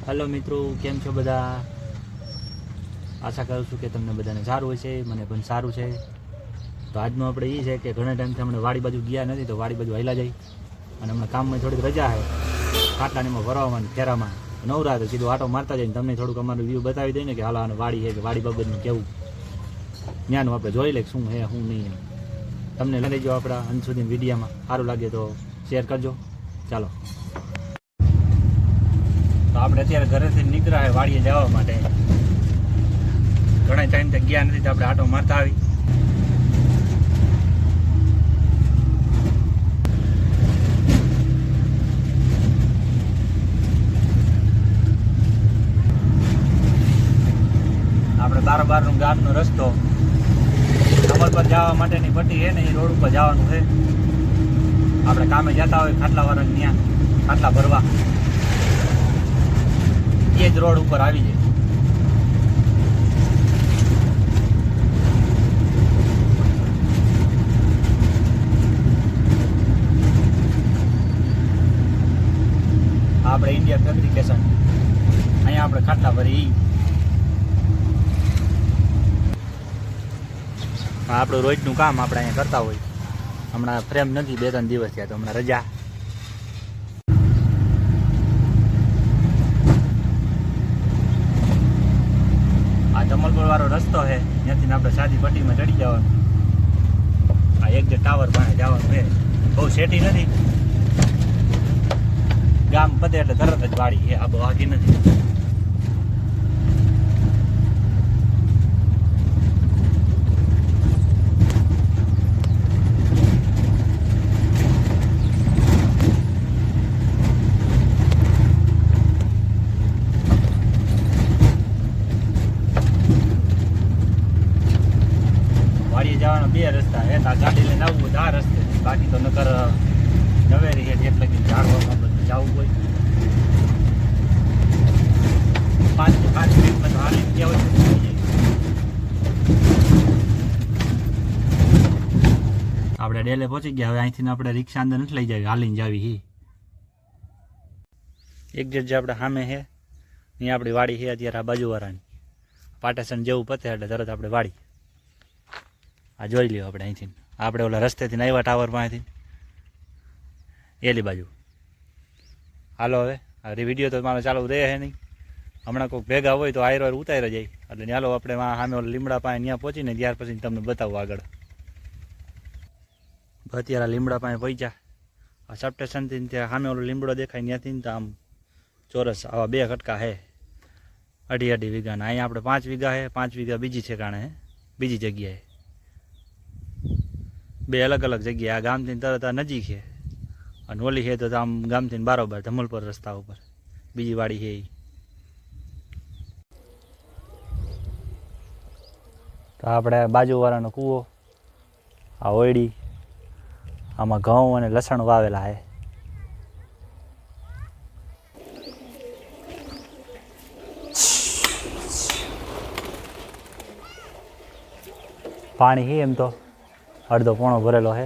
Hello मित्रों, केम छो बधा? आशा करूँ छूँ कि तमने बधाने सारूँ हशे, मने पण सारूँ छे। तो आजनो આપણે એ છે કે ઘણા ટાઈમથી આપણે વાડી બાજુ ગયા નથી, તો વાડી બાજુ હાલ્યા જઈ અને હમણાં કામમાં થોડીક રજા છે, ખાટલાનીમાં ભરવામાં ફેરામાં નવરા તો કીધું આટો મારતા જઈને તમને થોડુંક અમારું વ્યૂ બતાવી દઈએ ને કે હાલ વાડી છે કે વાડી બાબતનું કેવું જ્ઞાન આપણે જોઈ લે શું હે શું નહીં. તમને લઈ લેજો આપણા અંત સુધી વિડીયોમાં. સારું લાગે તો શેર કરજો. ચાલો, તો આપણે અત્યારે ઘરેથી નીકળ્યા છે વાડીએ જવા માટે. ઘણા ટાઈમથી ગયા નથી તો આપણે આટો મારતા આવી. આપણે બારોબારનો ગામનો રસ્તો અમલ પર જવા માટેની પટ્ટી છે ને, એ રોડ ઉપર જવાનું છે. આપણે કામે જતા હોય ખાટલાવાળાને ત્યાં ખાટલા ભરવા, એ જ રોડ ઉપર આવી જાય. આપણે ઇન્ડિયા ફેબ્રિકેશન, અહીંયા આપણે ખાટલા ભરી. આપણું રોજનું કામ આપણે અહીંયા કરતા હોય. હમણાં ફ્રેમ નથી, 2-3 દિવસ થયા, તો હમણાં રજા. આ જમલપુર વાળો રસ્તો છે, ત્યાંથી આપણે સાદી પટ્ટીમાં ચડી જવાનું. આ એક જે ટાવર પાસે જવાનું છે. બહુ સેટી નથી, ગામ પતે એટલે તરત જ વાડી છે. આ બહુ આગી નથી. જવાના 2 રસ્તા હે. આ ગાડી લઈને આવવું હોય તો આ રસ્તે, બાકી તો નકર નવેરી હેઠ એટલે કે ઝાડવામાં બધું જવું હોય. 5 મિનિટમાં તો હાલી ગયા હોય. આપણે ડેલે પહોંચી ગયા. હવે અહીંથી આપણે રિક્ષા અંદર નથી લઈ જાવી, હાલીને જાવી. હી એક જે આપણે સામે છે અહીંયા આપણી વાડી છે અત્યારે. આ બાજુવાળાની પાટેશન જેવું પતે એટલે તરત આપણે વાડી. આ જોઈ લ્યો આપણે અહીંથી. આપણે ઓલા રસ્તેથી આવ્યા ટાવર પાસેથી એલી બાજુ. હાલો હવે આ વિડીયો તો મારો ચાલુ રહે છે નહીં. હમણાં કોઈક ભેગા હોય તો આયરો ઉતારી જાય. એટલે ચાલો આપણે સામે ઓલા લીમડા પાસે ત્યાં પહોંચીને ત્યાર પછી તમને બતાવું આગળ. અત્યારે લીમડા પાસે પહોંચ્યા. આ સબસ્ટેશનથી ત્યાં સામે ઓલો લીમડો દેખાય ત્યાંથી તો આમ ચોરસ આવા 2 કટકા છે, 2.5 વીઘાના. અહીંયા આપણે 5 વીઘા છે, 5 વીઘા બીજી ઠેકાણે છે, બીજી જગ્યાએ. 2 અલગ અલગ જગ્યાએ. આ ગામથી તરત આ નજીક છે અને ઓલી છે તો આમ ગામથી બારોબાર ધમલપુર રસ્તા ઉપર બીજી વાડી છે. તો આપણે બાજુવાળાનો કૂવો, આ ઓયડી, આમાં ઘઉં અને લસણ વાવેલા છે. પાણી છે એમ તો અડધો પોણો ભરેલો છે.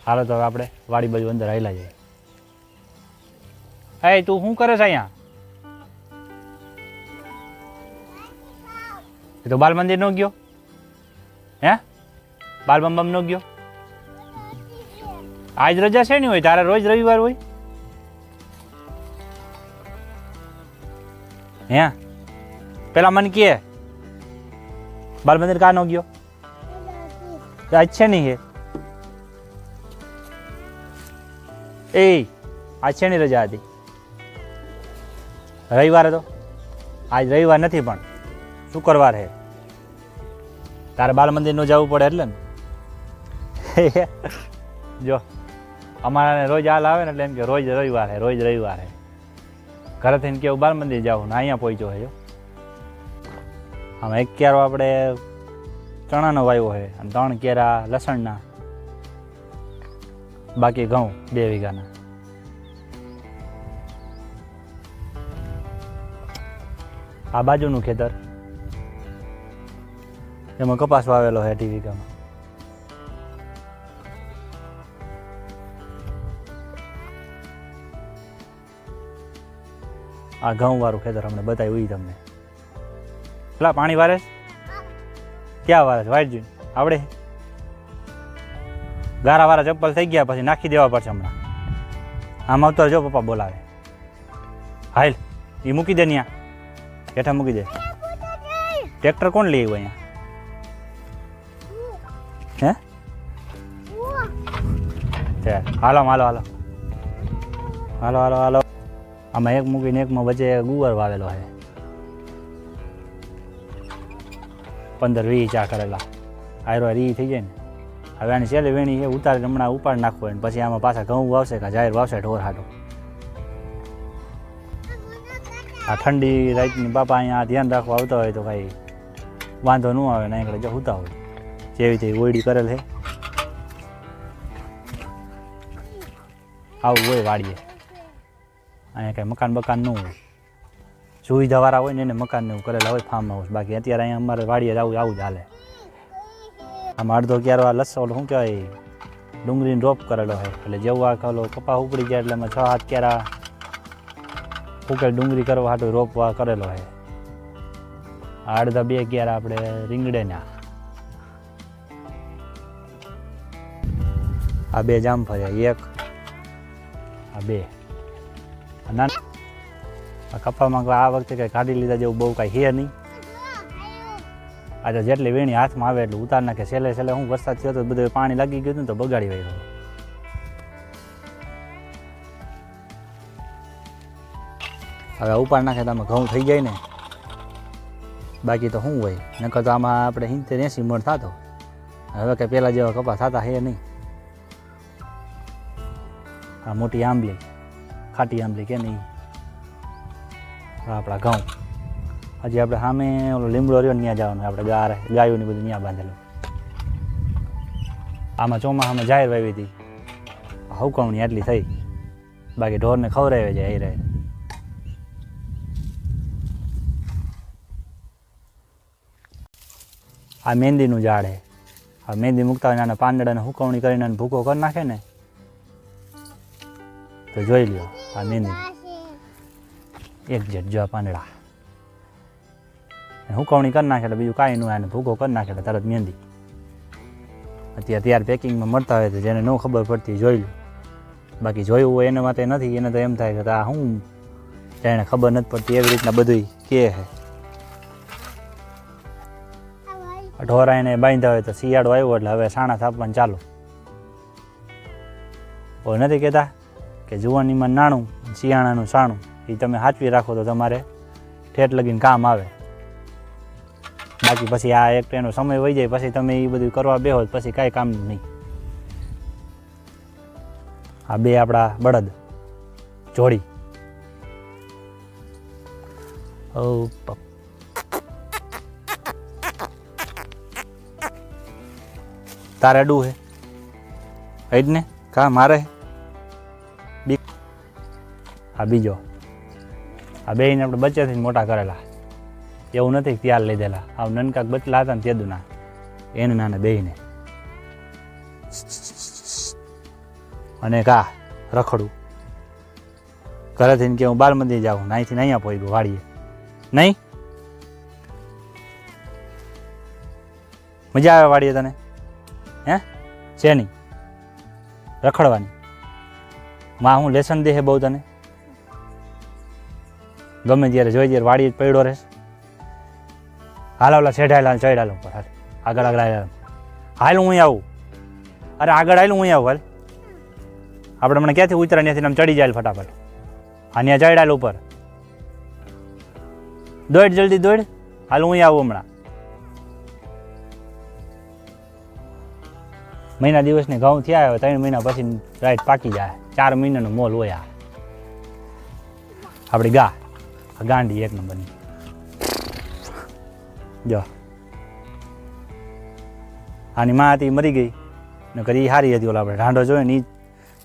હાલો તો હવે આપણે વાડી બાજુ અંદર આવેલા જઈએ. એ તું શું કરે છે અહીંયા? એ તો બાલ મંદિર નો ગયો? હે, બાલ બમ નો ગયો? આજ રજા છે ને હોય? તારે રોજ રવિવાર હોય? હે, પેલા મને કે બાલ મંદિર કા નો ગયો? આજ છે નહીં હે? એ આજ છે ની રજા હતી? રવિવારે તો? આજ રવિવાર નથી પણ શુક્રવાર છે. તારે બાલ મંદિર નું જવું પડે એટલે ને. જો અમારા રોજ હાલ આવે ને એટલે એમ કે રોજ રવિવાર છે, રોજ રવિવાર છે. ઘરેથી કેવું બાલ મંદિર જવું ને અહીંયા પહોંચ્યો છે. જો આમાં 1 ક્યારો આપણે ચણાનો વાવ્યો છે અને 3 કેરા લસણના, બાકી ઘઉં 2 વીઘાના. આ બાજુનું ખેતર, એમાં કપાસ વાવેલો છે 2 વીઘામાં. આ ઘઉંવાળું ખેતર અમને બતાવ્યું એ તમને. પેલા પાણી વારે ક્યાં વારે વાઈટ જોઈને આવડે? ગારાવાળા ચપ્પલ થઈ ગયા પછી નાખી દેવા પડશે હમણાં. આમ આવતો જો પપ્પા બોલાવે. હાલ એ મૂકી દે ત્યાં હેઠા મૂકી દે. ટ્રેક્ટર કોણ લઈ આવ્યું અહીંયા? હે હાલો હાલો હાલો હાલો હાલો હાલો. આમાં એક મૂકીને એકમાં વચ્ચે ગુવાર વાવેલો છે. 15-20 ચા કરેલા આયરો રી થઈ જાય ને. હવે આની છેલ્લે વેણી છે ઉતારી હમણાં ઉપાડ નાખવો ને પછી આમાં પાછા ઘઉં વાવશે કે જાહેર વાવશે ઢોર હાટો. આ ઠંડી રાતની બાપા અહીંયા ધ્યાન રાખવા આવતા હોય તો કાંઈ વાંધો ન આવે ને અહીં જો હોતા હોય જેવી તેવી ઓયડી કરેલ છે. આવું હોય વાડીએ. અહીંયા કાંઈ મકાન બકાન ન હોય. સુવિધાવાળા હોય ને એને મકાન એવું કરેલા હોય ફાર્મ હાઉસ. બાકી અત્યારે અહીંયા અમારે વાડીએ આવું જ હાલે. આમાં અડધો ક્યારો આ લસ્સો શું કહેવાય ડુંગળીનો રોપ કરેલો હોય એટલે જેવું આ ખાલો કપા ઉપડી જાય એટલે એમાં 6-7 ક્યારા ફૂકે ડુંગળી કરવા હાટું રોપવા કરેલો હોય. આ અડધા 2 ક્યારા આપણે રીંગણેના. આ 2 જામફળિયા 1 આ 2 ના આ કપામાં આ વખતે કંઈ કાઢી લીધા જેવું બહુ કાંઈ છે નહીં. આજે જેટલી વીણી હાથમાં આવે એટલું ઉતાર નાખે. છેલ્લે હું વરસાદ થયો તો બધું પાણી લાગી ગયું હતું તો બગાડી વાળ્યો. હવે ઉપાડ નાખે તો આમાં ઘઉં થઈ જાય ને. બાકી તો શું હોય નકર તો આમાં આપણે 70-80 મણ થતો. હવે કંઈ પહેલાં જેવા કપા થતા છે નહીં. આ મોટી આંબલી ખાટી આંબલી કે નહીં. આપણા ઘઉં હજી આપણે સામે ઓલો લીમડો રહ્યો ત્યાં જવાનું. આપણે ગાયોની બધું ત્યાં બાંધેલું. આમાં ચોમાસામાં જાહેર વાવી હતી હવકવણી આટલી થઈ. બાકી ઢોરને ખવડાવે જાય એ રહે. આ મહેંદીનું ઝાડ છે. આ મહેંદી મૂકતા હોય નાના પાંદડાને હુકવણી કરીને ભૂકો કરી નાખે ને તો જોઈ લ્યો આ મહેંદી એક જેટ જો પાંદડા હુકવણી કરી નાખે એટલે બીજું કાંઈ ન હોય. ભૂકો કરી નાખે એટલે તરત મહેંદી. અત્યારે પેકિંગમાં મળતા હોય તો જેને ન ખબર પડતી જોઈ લો. બાકી જોયું હોય એના માટે નથી. એને તો એમ થાય કે આ શું એને ખબર નથી પડતી એવી રીતના બધું કહે છે. ઢોરા એને બાંધ્યા હોય તો શિયાળો આવ્યો એટલે હવે સાણા થાપવાનું ચાલુ. કોઈ નથી કહેતા કે જુવાનીમાં નાણું શિયાળાનું સાણું એ તમે સાચવી રાખો તો તમારે ઠેઠ લગીને કામ આવે. બાકી પછી આ એક એનો સમય વહી જાય પછી તમે એ બધું કરવા બેહો પછી કાંઈ કામ નહીં. આ 2 આપણા બળદ જોડી. તારે અડું હે જ ને કા મારે આ બીજો. આ બેને આપણે બચ્ચેથી મોટા કરેલા. એવું નથી ત્યાર લીધેલા. આ નનકાક બચલા હતા ને તેદુના એને નાના બેને. અને કા રખડું ઘરેથી કે હું બાલ મંદિર જાઉં અહીંથી અહીંયા પહોંચ્યું વાડીએ નહીં. મજા આવે વાડીએ તને? હે છે નહીં રખડવાની? માં હું લેસન દે બહુ તને? ગમે ત્યારે જોઈ ત્યારે વાડી જ પડ્યો રહેશે. હાલ ઓલા ચઢાયેલા ચડાયેલા ઉપર હાલ આગળ હાલ હું આવું. અરે આગળ હાલ હું આવું. હાલ આપણે મને ક્યાંથી ઉતરા ત્યાંથી આમ ચડી જાય ફટાફટ. હા ત્યાં ચડાયેલ ઉપર દોડ જલ્દી દોડ. હાલ હું આવું હમણાં. મહિના દિવસની ઘઉં થયા હોય 3 મહિના પછી રાઈટ પાકી જાય. 4 મહિનાનો મોલ હોય. આપણી ગા ગાંડી 1 નંબરની જો. આની માં હતી મરી ગઈ ને કરી સારી હતી. ઓલા આપણે ઢાંઢો જોઈએ ને એ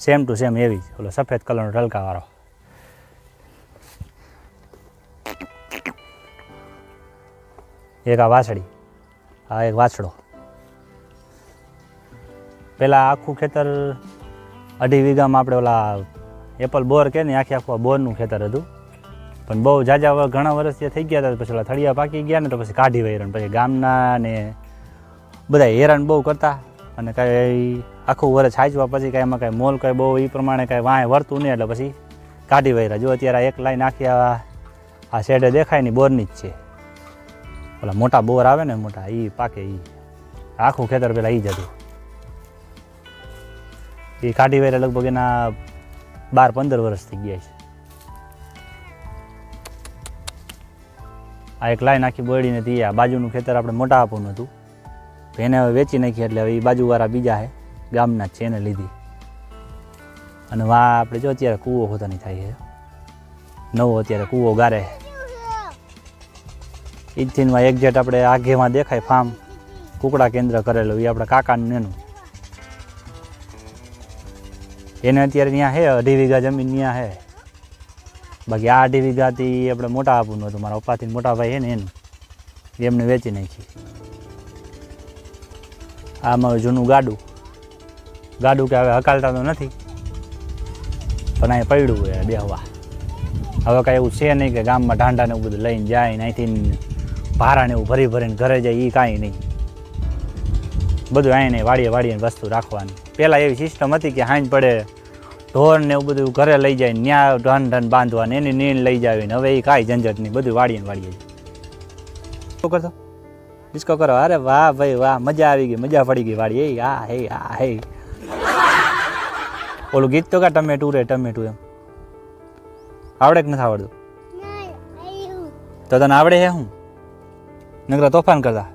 સેમ ટુ સેમ એવી જ. ઓલો સફેદ કલરનો ઢલકાવાળો. એક આ વાછડી, આ એક વાછડો. પહેલાં આખું ખેતર 2.5 વીઘામાં આપણે ઓલા એપલ બોર કે ને આખું બોરનું ખેતર હતું. પણ બહુ જાજા ઘણા વર્ષ જે થઈ ગયા હતા પછી ઓલા થળિયા પાકી ગયા ને તો પછી કાઢી વૈરણ પછી ગામના ને બધા હેરાન બહુ કરતા અને કાંઈ આખું વર્ષ હાંચવા પછી કાંઈ એમાં કાંઈ મોલ કાંઈ બહુ એ પ્રમાણે કાંઈ વાંય વર્તું નહીં એટલે પછી કાઢી વૈરા જો અત્યારે એક લાઈન આખી આ શેડે દેખાય ને બોરની જ છે ઓલા મોટા બોર આવે ને મોટા એ પાકે એ આખું ખેતર પેલા એ જ હતું એ કાઢી વૈરા લગભગ એના 12-15 વર્ષ થઈ ગયા છે આ એક લાઈન આખી બોરડીને હતી આ બાજુનું ખેતર આપણે મોટા આપવાનું હતું તો એને હવે વેચી નાખી એટલે હવે એ બાજુવાળા બીજા છે ગામના જ છે એને લીધી અને વા આપણે જો અત્યારે કૂવો પોતાની થાય છે નવો અત્યારે કૂવો ગારે ઈથીનમાં એક્ઝેક્ટ આપણે આગેમાં દેખાય ફાર્મ કુકડા કેન્દ્ર કરેલું એ આપણા કાકાનું એનું એને અત્યારે ત્યાં છે 2.5 વીઘા જમીન ત્યાં છે બાકી આ 2.5 વીઘાથી આપણે મોટા આપવાનું હતું મારા પપ્પાથી મોટા ભાઈ છે ને એનું એમને વેચી નાખી આમાં જૂનું ગાડું કે હવે હકાલતા તો નથી પણ અહીં પડ્યું હોય બેહવા હવે કાંઈ એવું છે નહીં કે ગામમાં ઢાંઢાને એવું બધું લઈને જાય ને અહીંથી ભારાને એવું ભરી ભરીને ઘરે જાય એ કાંઈ નહીં બધું અહીં નહીં વાડીએ વસ્તુ રાખવાની પહેલાં એવી સિસ્ટમ હતી કે હાંજ પડે ઢોર ને એવું બધું ઘરે લઈ જાય ત્યાં ઢન બાંધવાને એની નીણ લઈ જાય ને હવે એ કાંઈ ઝંઝટ નહીં બધું વાડીએ જાય શું કરતો ડિસ્કો કરો અરે વાહ ભાઈ વાહ મજા આવી ગઈ મજા પડી ગઈ વાડી એ આ હે ઓલું ગીત તો કા ટમેટું એમ આવડે કે નથી આવડતું તો તને આવડે હે હું નકરા તોફાન કરતા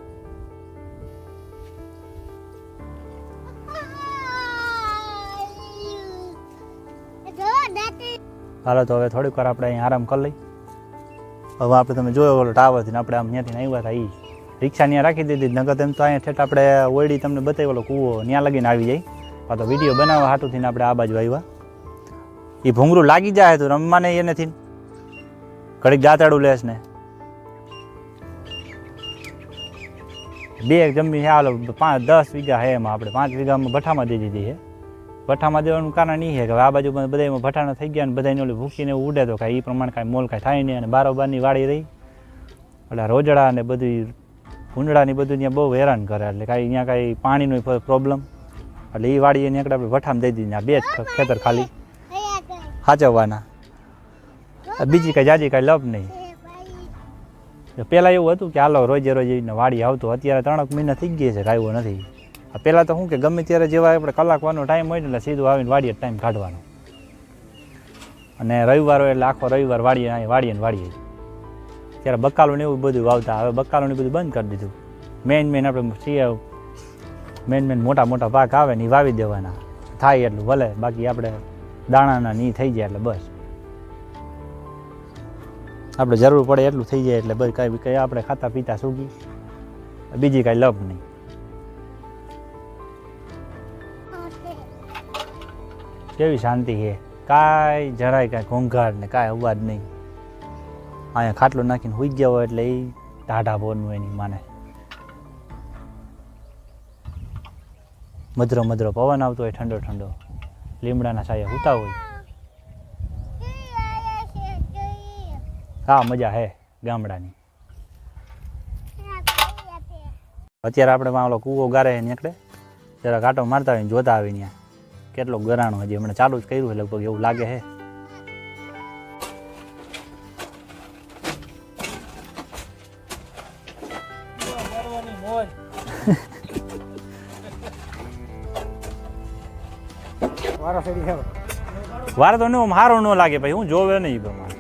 હાલો તો હવે થોડીક વાર આપણે અહીં આરામ કરી લઈ હવે આપણે તમે જોયો ઓલો ટાવરથી આપણે આમ ત્યાંથી આવ્યા હતા એ રિક્ષા ત્યાં રાખી દીધી નગર તેમ તો અહીંયા ઠેઠ આપણે ઓયડી તમને બતાવી ઓલો કૂવો ત્યાં લગીને આવી જાય આ તો વિડીયો બનાવવા હાટુથી આપણે આ બાજુ આવ્યા એ ભૂંગરું લાગી જાય તો રમવા નહીં એનેથી ઘડીક દાંતડું લેસ ને 2 જમી છે હાલો 5-10 વીઘા છે એમાં આપણે 5 વીઘામાં ભઠ્ઠામાં દઈ દીધી છે ભઠ્ઠામાં દેવાનું કારણ એ છે કે આ બાજુ બધામાં ભઠ્ઠાના થઈ ગયા ને બધાને ઓલી ભૂખીને ઉડે તો કાંઈ એ પ્રમાણે કાંઈ મોલ કાંઈ થાય નહીં અને બારોબારની વાડી રહી એટલે રોજડા ને બધું ભૂંડળાની બધું ત્યાં બહુ હેરાન કરે એટલે કાંઈ અહીંયા કાંઈ પાણીનો પ્રોબ્લેમ એટલે એ વાડી એને આપણે ભઠ્ઠામાં દઈ દીધી આ 2 જ ખેતર ખાલી સાચવવાના બીજી કાંઈ જાજી કાંઈ લપ નહીં પહેલાં એવું હતું કે હાલો રોજે વાડી આવતો અત્યારે 3 મહિના થઈ ગયા છે કાંઈ એવું નથી પહેલાં તો શું કે ગમે ત્યારે જેવા આપણે કલાકવાનો ટાઈમ હોય ને એટલે સીધું આવીને વાડીએ ટાઈમ કાઢવાનો અને રવિવાર હોય એટલે આખો રવિવાર વાડીએ ત્યારે બકાલું ને એવું બધું વાવતા હવે બકાલું ને બધું બંધ કરી દીધું મેન આપણે મેન મોટા પાક આવે ને એ વાવી દેવાના થાય એટલું ભલે બાકી આપણે દાણાના ની થઈ જાય એટલે બસ આપણે જરૂર પડે એટલું થઈ જાય એટલે બસ કાંઈ આપણે ખાતા પીતા સૂકી બીજી કાંઈ લપ નહીં કેવી શાંતિ છે કાંઈ જરાય કાંઈ ઘોંઘાટ ને કાંઈ અવાજ નહીં અહીંયા ખાટલો નાખીને સૂઈ ગયા હોય એટલે એ ટાઢા બોરનું એની માને મધરો પવન આવતો હોય ઠંડો લીમડાના છાયા સૂતા હોય હા મજા હે ગામડાની અત્યારે આપણે ઓલો કૂવો ગારે નીકળે જરા કાંટો મારતા હોય જોતા આવે ત્યાં કેટલો ગરાણો હજી હમણાં ચાલુ જ કર્યું લગભગ એવું લાગે છે વારો તો નહીં મારો ન લાગે ભાઈ હું જોવે નહીં પ્રમાણે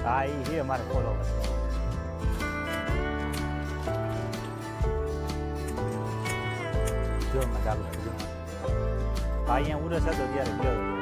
હા એ છે અમારે ફોલો જો ચાલુ અહીંયા ઉરસ હતો ત્યારે ગયો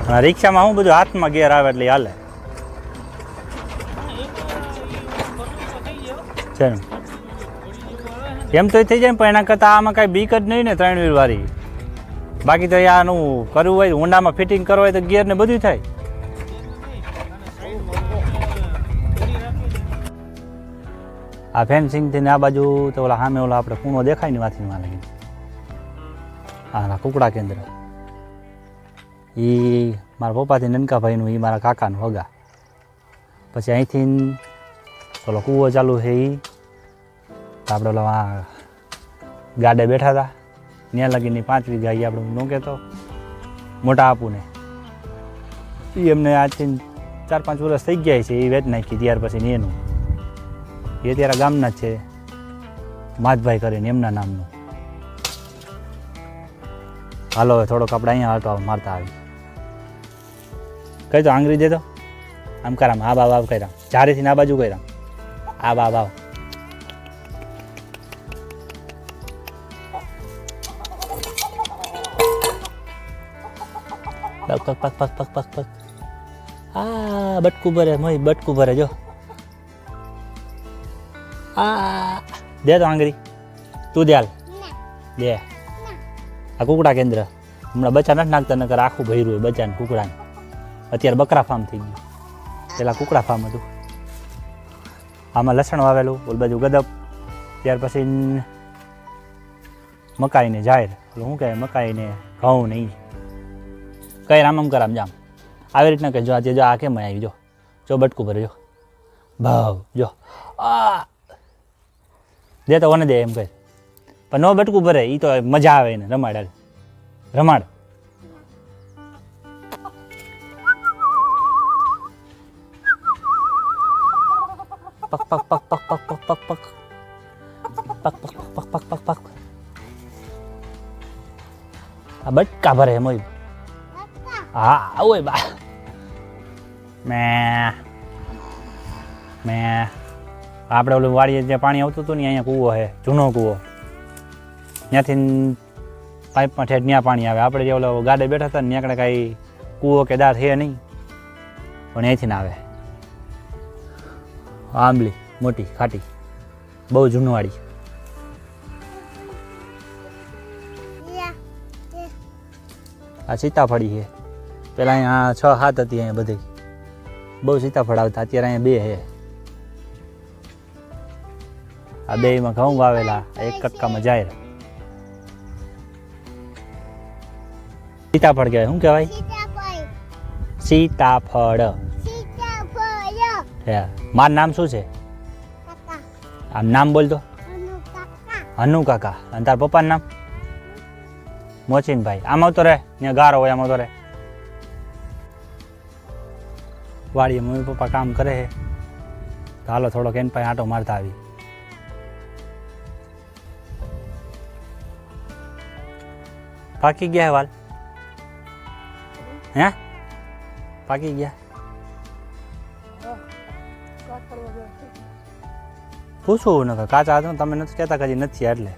અને રિક્ષામાં હું બધું હાથમાં ગેર આવે એટલે હાલે છે ને એમ તો થઈ જાય પણ એના કરતાં આમાં કાંઈ બીક જ નહીં ને 3 વ્હીલ વાળી બાકી તો આનું કરવું હોય ઊંડામાં ફિટિંગ કરવું હોય તો ગિયર ને બધું થાય આ ફેન્સિંગથી ને આ બાજુ તો ઓલા સામે ઓલા આપણે ખૂણો દેખાય ને વાથી માં લાગી હા કુકડા કેન્દ્ર એ મારા પપ્પાથી નનકાભાઈનું એ મારા કાકાનું હગા પછી અહીંથી ઓલો કૂવો ચાલુ છે એ આપણે ઓલા ગાડે બેઠા હતા ત્યાં લગીની 5 વીઘા એ આપણે ન કહેતો મોટા આપુને એ એમને આજથી 4-5 વર્ષ થઈ ગયા છે એ વેચ નાખી ત્યાર પછી એનું એ ત્યારે ગામના જ છે માધભાઈ કરીને એમના નામનું હાલો હવે થોડોક આપણે અહીંયા આટો મારતા આવી કઈ તો આંગળી દે તો આમ કરામ આ બાબ કર્યા ચારેથી આ બાજુ કર્યા આ બાબ પગ પગ પગ પગ પગ પગ પગ આ બટકું ભરે મોય બટકું ભરે જો આ દે તો આંગળી તું દે હાલ દે આ કુકડા કેન્દ્ર હમણાં બચ્ચા નથી નાખતા નકર આખું ભર્યું હોય બચ્ચાને કુકડાને અત્યારે બકરા ફાર્મ થઈ ગયું પેલા કુકડા ફાર્મ હતું આમાં લસણ વાવેલું ઓલ બાજુ ગદપ ત્યાર પછી મકાઈને જાહેર શું કહે મકાઈને ઘઉં નહીં કઈ રામ કરામ જામ આવી રીતના કે જો આજે જો આ કેમ આવી જો બટકું ભરે જો ભાવ જો આ દે તો ઓને દે એમ કહે પણ નો બટકું ભરે એ તો મજા આવે ને રમાડ રમાડ પક પક પક પક પક પક પક પક પક પક પક પક પક પક આ બટકા ભરે મોય હા ઓય બા મેં આપણે ઓલું વાડીએ જે પાણી આવતું હતું ને અહીંયા કૂવો છે જૂનો કૂવો ત્યાંથી પાઇપમાં ઠેઠ ત્યાં પાણી આવે આપણે જે ઓલો ગાડે બેઠા હતા ને ત્યાં કાંઈ કૂવો કે દાર છે નહીં પણ અહીંથી ના આવે આંબલી મોટી ખાટી બહુ જૂનવાળી આ સીતાફળી છે પેલા અહીંયા 6-7 હતી અહીંયા બધી બહુ સીતાફળ આવતા અત્યારે અહીંયા 2 છે આ 2માં ઘઉં વાવેલા એક કટકામાં જાહેર સીતાફળ કહેવાય શું કહેવાય સીતાફળ મારું નામ શું છે આમ નામ બોલ તો હનુ કાકા અને તાર પપ્પાનું નામ મોચીનભાઈ આમ આવતો રહે ત્યાં ગારો હોય આમ આવતો રહે વાડીએ મમ્મી પપ્પા કામ કરે છે તો હાલો થોડોક એન પાસે આંટો મારતા આવી પાકી ગયા વાલ હે પાકી ગયા પૂછવું ને કાચા હતા તમે નથી કહેતા કદી નથી એટલે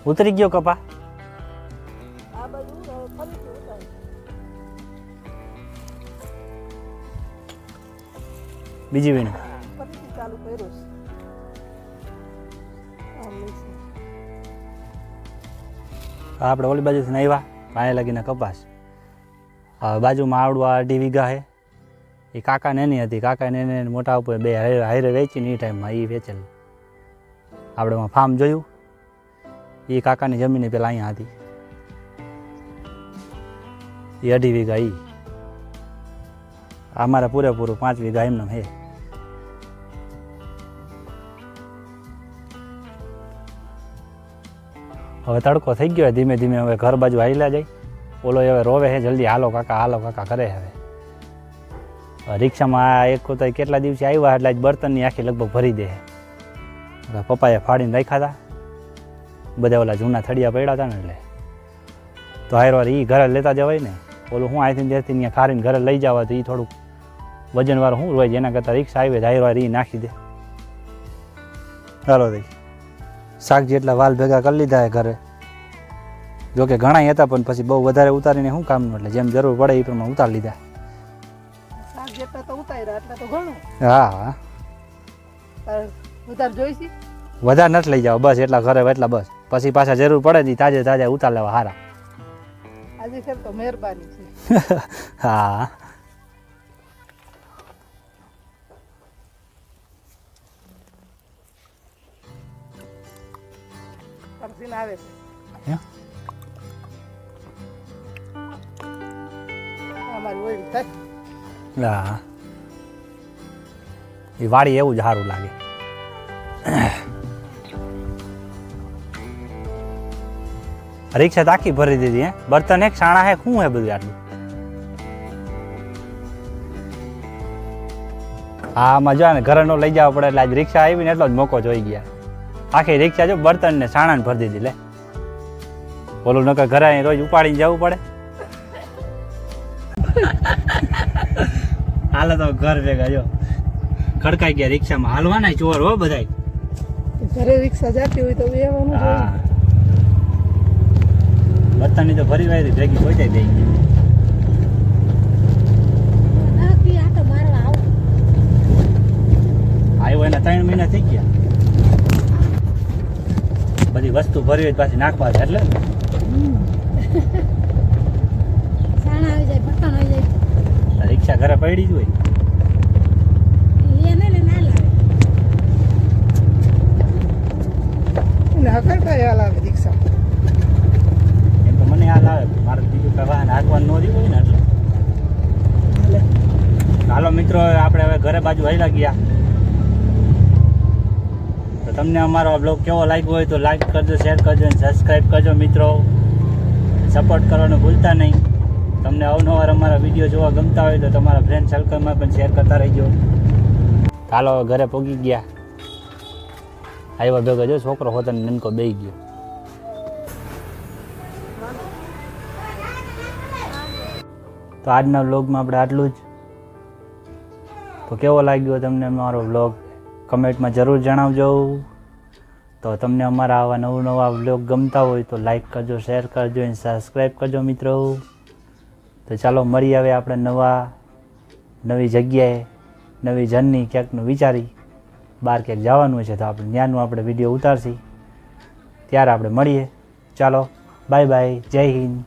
ઉતરી ગયો કપા બીજી વીણ આપણે ઓલી બાજુથી આવ્યા પાયે લાગીને કપાસ બાજુમાં આવડું 2 વીઘા છે એ કાકા ને એની હતી કાકા ને એને મોટા ઉપર 2 હારે વેચીને એ ટાઈમમાં એ વેચેલું આપણે ફાર્મ જોયું એ કાકાની જમીન પેલા અહીંયા હતી એ 2.5 વીઘા એ અમારે પૂરેપૂરું 5 વીઘા એમને હે હવે તડકો થઈ ગયો ધીમે ધીમે હવે ઘર બાજુ હાલ્યા જાય ઓલો હવે રોવે છે જલ્દી હાલો કાકા કરે હવે રિક્ષામાં એક તો કેટલા દિવસે આવ્યા એટલે બર્તનની આખી લગભગ ભરી દે પપ્પાએ ફાડીને રાખ્યા હતા બધા ઓલા જૂના થડિયા પડ્યા હતા ને એટલે તો હારવાર એ ઘરે લેતા જવાય ને ઓલું હું અહીંથી ત્યાંથી ત્યાં ખારીને ઘરે લઈ જવા તો એ થોડુંક વજનવાળું શું હોય જેના કરતાં રિક્ષા આવી હાઈવાર એ નાખી દે. ચાલો ભાઈ શાક જેટલા વાલ ભેગા કરી લીધા ઘરે, જોકે ઘણા હતા પણ પછી બહુ વધારે ઉતારીને શું કામનું, એટલે જેમ જરૂર પડે એ પ્રમાણે ઉતારી લીધા. હા હા વધારે નથી લઈ જાવ, બસ એટલા ઘરે એટલા બસ, પછી પાછા જરૂર પડે ને તાજે તાજા ઉતાર લેવા હારા. હા હા એ વાડી એવું જ સારું લાગે. રિક્ષા આખી ભરી દીધી હે, બર્તન એક સાણા હે, શું હે બધું આટલું? હા આમાં જો ને ઘરે નો લઈ જવા પડે એટલે આજ રિક્ષા આવી ને એટલો જ મોકો જોઈ ગયા. આખી રિક્ષા જો બર્તન ને સાણા ને ભરી દીધી લે. બોલું નકર ઘરે રોજ ઉપાડીને જવું પડે. હાલે તો ઘર ભેગા જો ખડકાઈ ગયા રિક્ષામાં, હાલવાના ચોર હો બધાય. ઘરે રિક્ષા જાતી હોય તો બેવાનું જ હોય. બર્તનની તો ભરી વાય ભેગી પહોંચાઈ દઈ ગઈ. આવ્યો એના 3 મહિના થઈ ગયા. બધી વસ્તુ ભરી હોય પાછી નાખવા છે એટલે રિક્ષા ઘરે પડી જ હોય. એમ તો મને યાદ આવે મારે બીજું કઈ વાહન હાંકવાનું ન રહ્યું હોય ને એટલે. હાલો મિત્રો આપણે હવે ઘરે બાજુ હાલ્યા ગયા. તો તમને અમારો બ્લોગ કેવો લાગ્યો હોય તો લાઈક કરજો, શેર કરજો અને સબસ્ક્રાઈબ કરજો મિત્રો. સપોર્ટ કરવાનું ભૂલતા નહીં. તમને અવનવાર અમારા વિડીયો જોવા ગમતા હોય તો તમારા ફ્રેન્ડ સર્કલમાં પણ શેર કરતા રહેજો. ચાલો ઘરે પહોંચી ગયા. આવ્યા ભેગો જો છોકરો હોતો ને નનકો બેસી ગયો. તો આજના વ્લોગમાં આપણે આટલું જ. તો કેવો લાગ્યો તમને અમારો વ્લોગ કમેન્ટમાં જરૂર જણાવજો. તો તમને અમારા આવા નવા વ્લોગ ગમતા હોય તો લાઈક કરજો, શેર કરજો અને સબસ્ક્રાઈબ કરજો મિત્રો. તો ચાલો મળી આવે આપણે નવી જગ્યાએ, નવી જર્ની ક્યાંકનું વિચારી બહાર ક્યાંક જવાનું છે તો આપણે ત્યાંનું આપણે વિડીયો ઉતારશી. ત્યારે આપણે મળીએ. ચાલો બાય બાય, જય હિન્દ.